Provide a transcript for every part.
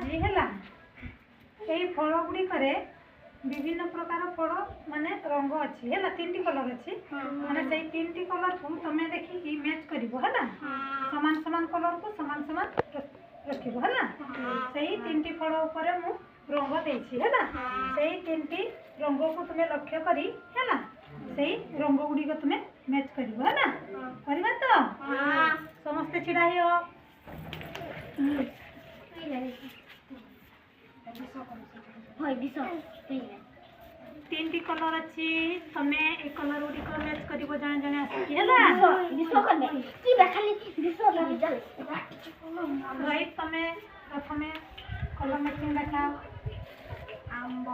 ଆଜି ହେଲା ଏଇ ଫଳ ଗୁଡ଼ିକରେ ବିଭିନ୍ନ ପ୍ରକାର ଫଳ ମାନେ ରଙ୍ଗ ଅଛି ହେଲା, 3ଟି କଲର ଅଛି। ମାନେ ସେଇ 3ଟି କଲରକୁ ତମେ ଦେଖିକି ମ୍ୟାଚ୍ କରିବ ହେଲା, ସମାନ ସମାନ କଲରକୁ ସମାନ ସମାନ ରଖିବ ହେଲା। ସେଇ 3ଟି ଫଳ ଉପରେ ମୁଁ ରଙ୍ଗ ଦେଇଛି ହେଲା, ସେଇ 3ଟି ରଙ୍ଗକୁ ତୁମେ ଲକ୍ଷ୍ୟ କରି ହେଲା ସେଇ ରଙ୍ଗ ଗୁଡ଼ିକ ତୁମେ ମ୍ୟାଚ୍ କରିବ ହେଲା। କରିବା ତ? ସମସ୍ତେ ଛିଡ଼ା ହେଇଅ। 3ଟି କଲର ଅଛି, ତମେ ଏ କଲର ଗୁଡ଼ିକ ମ୍ୟାଚ୍ କରିବ ଜଣେ ଜଣେ ଆସିକି ହେଲା। ରୋହିତ ତମେ ପ୍ରଥମେ କଲର ମ୍ୟାଚିଂ ଦେଖାଅ। ଆମ୍ବ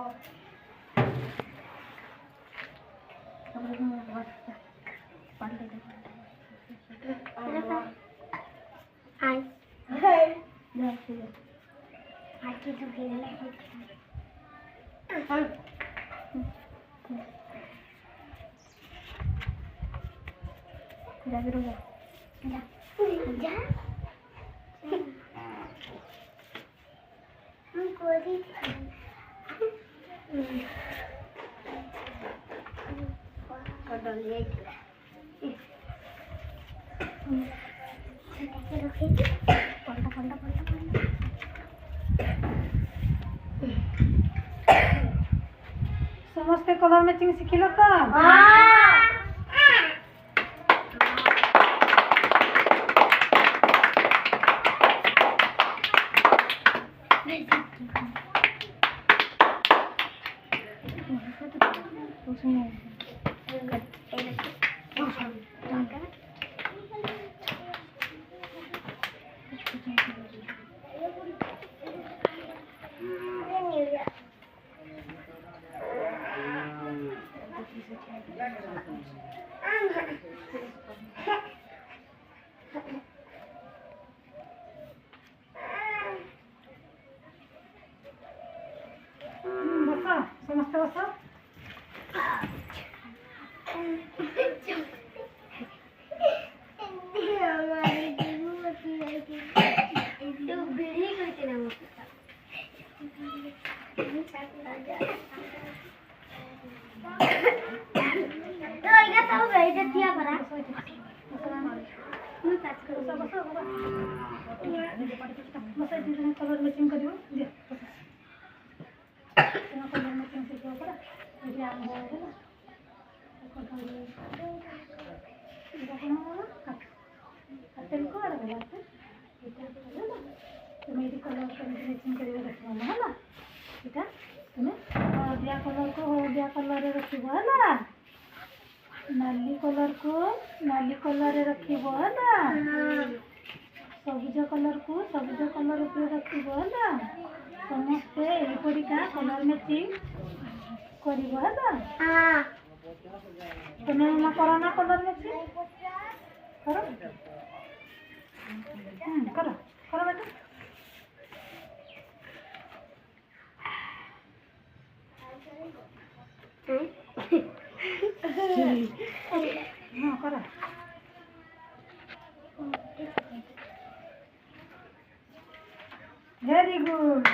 ସମସ୍ତେ କଲର ମ୍ୟାଚିଂ ଶିଖିଲ ତ? ବସ, ସମସ୍ତେ ବସ। କଲର ମ୍ୟାଚିଂ କରିବ। କଲର ମ୍ୟାଚିଂ ଶିଖିବ ପରା। ଏଠି ଆମ୍ବ ହେଲା, তুমি ଏଠି କଲର କେମିତି ମ୍ୟାଚିଂ କରିବ ଦେଖିବ ହେଲା। ଏଇଟା ତୁମେ ହଳଦିଆ କଲରକୁ ହଳଦିଆ କଲରରେ ରଖିବ ହେଲା, ନାଲି କଲରକୁ ନାଲି କଲରରେ ରଖିବ ହେଲା, ସବୁଜ କଲରକୁ ସବୁଜ କଲର ଉପରେ ରଖିବ ହେଲା। ସମସ୍ତେ ଏହିପରିକା କଲର ମ୍ୟାଚିଂ କରିବ ହେଲା। ତୁମେ କର ନା କଲର ମ୍ୟାଚିଂ? କର କର କର ବେଟା। ହଁ କର। Very good.